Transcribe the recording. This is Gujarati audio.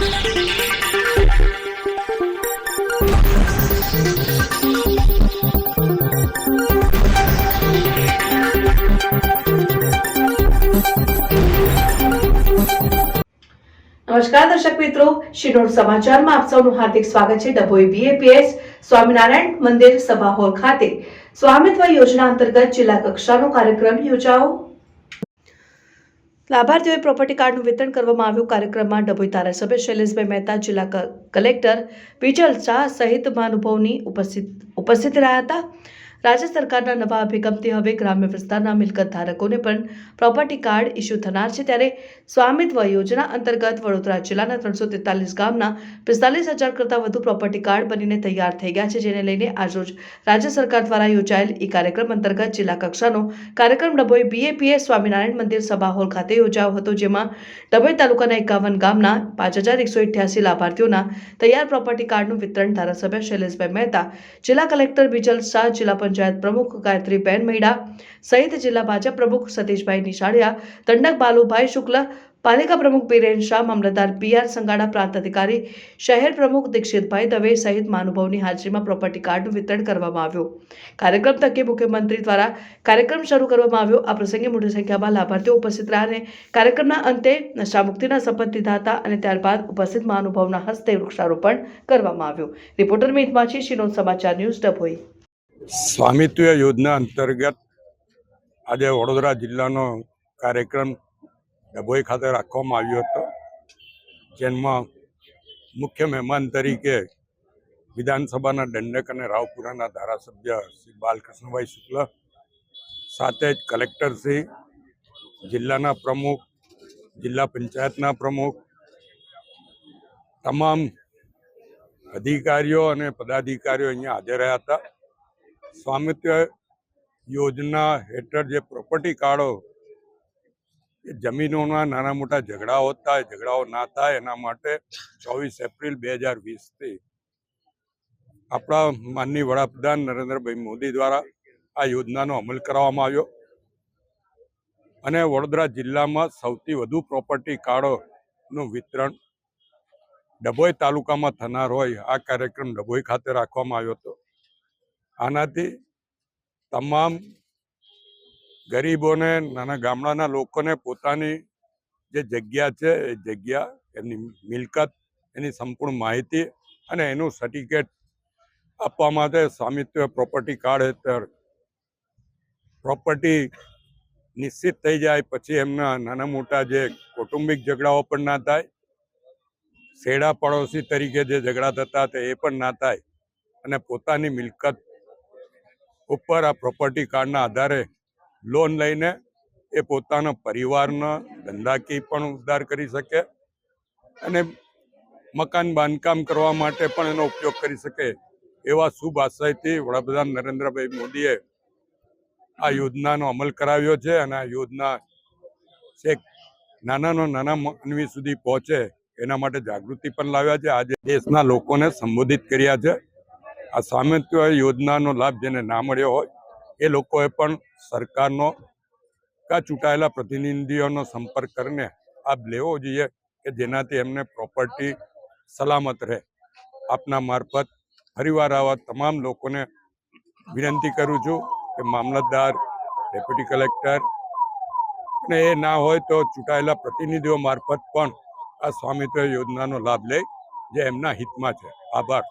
નમસ્કાર દર્શક મિત્રો, શિનોર સમાચારમાં આપ સૌનું હાર્દિક સ્વાગત છે। ડભોઈ બીએપીએસ સ્વામિનારાયણ મંદિર સભા હોલ ખાતે સ્વામિત્વ યોજના અંતર્ગત જિલ્લા કક્ષાનો કાર્યક્રમ યોજાયો। લાભાર્થીઓએ પ્રોપર્ટી કાર્ડનું વિતરણ કરવામાં આવ્યું। કાર્યક્રમમાં ડભોઈ ધારાસભ્ય શૈલેષભાઈ મહેતા, જિલ્લા કલેક્ટર વિજલ શાહ સહિત મહાનુભાવોની ઉપસ્થિત રહ્યા હતા। રાજ્ય સરકારના નવા અભિગમથી હવે ગ્રામ્ય વિસ્તારના મિલકત ધારકોને પણ પ્રોપર્ટી કાર્ડ ઇસ્યુ થનાર છે। ત્યારે સ્વામિત્વ યોજના અંતર્ગત વડોદરા જિલ્લાના 343 ગામના 45,000 કરતાં વધુ પ્રોપર્ટી કાર્ડ બનીને તૈયાર થઈ ગયા છે, જેને લઈને આજરોજ રાજ્ય સરકાર દ્વારા યોજાયેલ કાર્યક્રમ અંતર્ગત જિલ્લા કક્ષાનો કાર્યક્રમ ડભોઈ બીએપીએસ સ્વામિનારાયણ મંદિર સભા હોલ ખાતે યોજાયો હતો, જેમાં ડભોઈ તાલુકાના 51 ગામના 5,188 લાભાર્થીઓના તૈયાર પ્રોપર્ટી કાર્ડનું વિતરણ ધારાસભ્ય શૈલેષભાઈ મહેતા, જિલ્લા કલેક્ટર વિજલ શાહ, જિલ્લા પંચાયત પ્રમુખ ગાયત્રીબેન મૈડા સહિત જિલ્લા ભાજપ પ્રમુખ સતીશભાઈ નિશાળિયા, દંડક બાલુભાઈ શુક્લ, પાલિકા પ્રમુખ બીરેન શાહ, મામલતદાર પીઆર સંગાડા, પ્રાંત અધિકારી શહેર પ્રમુખ દીક્ષિતભાઈ દવે સહિત મહાનુભાવોની હાજરીમાં પ્રોપર્ટી કાર્ડનું વિતરણ કરવામાં આવ્યું। કાર્યક્રમ તકે મુખ્યમંત્રી દ્વારા કાર્યક્રમ શરૂ કરવામાં આવ્યો। આ પ્રસંગે મોટી સંખ્યામાં લાભાર્થીઓ ઉપસ્થિત રહ્યા અને કાર્યક્રમના અંતે નશામુક્તિના શપથ લીધા હતા અને ત્યારબાદ ઉપસ્થિત મહાનુભાવોના હસ્તે વૃક્ષારોપણ કરવામાં આવ્યું। રિપોર્ટર મીત માછી, શિનોર સમાચાર ન્યૂઝ, ડભોઈ। સ્વામિત્વ યોજના અંતર્ગત આજે વડોદરા જિલ્લાનો કાર્યક્રમ ડભોઈ ખાતે રાખવામાં આવ્યો હતો, જેમાં મુખ્ય મહેમાન તરીકે વિધાનસભાના દંડક અને રાવપુરાના ધારાસભ્ય શ્રી બાલકૃષ્ણભાઈ શુક્લ, સાથે જ કલેક્ટરશ્રી, જિલ્લાના પ્રમુખ, જિલ્લા પંચાયતના પ્રમુખ, તમામ અધિકારીઓ અને પદાધિકારીઓ અહીંયા હાજર રહ્યા હતા। સ્વામિત્વ યોજના હેઠળ જે પ્રોપર્ટી કાર્ડો, એ જમીનોના નાના મોટા ઝઘડાઓ ના થાય એના માટે 24 એપ્રિલ 2020થી આપણા માનનીય વડાપ્રધાન નરેન્દ્રભાઈ મોદી દ્વારા આ યોજનાનો અમલ કરવામાં આવ્યો અને વડોદરા જિલ્લામાં સૌથી વધુ પ્રોપર્ટી કાર્ડોનું વિતરણ ડભોઈ તાલુકામાં થનાર હોય આ કાર્યક્રમ ડભોઈ ખાતે રાખવામાં આવ્યો હતો। આનાથી તમામ ગરીબોને, નાના ગામડાના લોકોને પોતાની જે જગ્યા છે એ જગ્યા, એમની મિલકત, એની સંપૂર્ણ માહિતી અને એનું સર્ટિફિકેટ આપવા માટે સ્વામિત્વ પ્રોપર્ટી કાર્ડ હેઠળ પ્રોપર્ટી નિશ્ચિત થઈ જાય પછી એમના નાના મોટા જે કૌટુંબિક ઝઘડાઓ પણ ના થાય, શેડા પડોશી તરીકે જે ઝઘડા થતા હતા એ પણ ના થાય અને પોતાની મિલકત ઉપર આ પ્રોપર્ટી કાર્ડના આધારે લોન લઈને એ પોતાના પરિવારના ધંધાકીય પણ ઉદ્ધાર કરી શકે અને મકાન બાંધકામ કરવા માટે પણ એનો ઉપયોગ કરી શકે એવા શુભ આશયથી વડાપ્રધાન નરેન્દ્રભાઈ મોદીએ આ યોજનાનો અમલ કરાવ્યો છે અને આ યોજના છેક નાના માનવી સુધી પહોંચે એના માટે જાગૃતિ પણ લાવ્યા છે। આજે દેશના લોકોને સંબોધિત કર્યા છે। આ સ્વામિત્વ યોજનાનો લાભ જેને ના મળ્યો હોય એ લોકોએ પણ સરકારનો ચૂંટાયેલા પ્રતિનિધિઓનો સંપર્ક કરીને લાભ લેવો જોઈએ કે જેનાથી એમને પ્રોપર્ટી સલામત રહે। આપના મારફત ફરીવાર આવા તમામ લોકોને વિનંતી કરું છું કે મામલતદાર, ડેપ્યુટી કલેક્ટર અને એ ના હોય તો ચૂંટાયેલા પ્રતિનિધિઓ મારફત પણ આ સ્વામિત્વ યોજનાનો લાભ લે જે એમના હિતમાં છે। આભાર।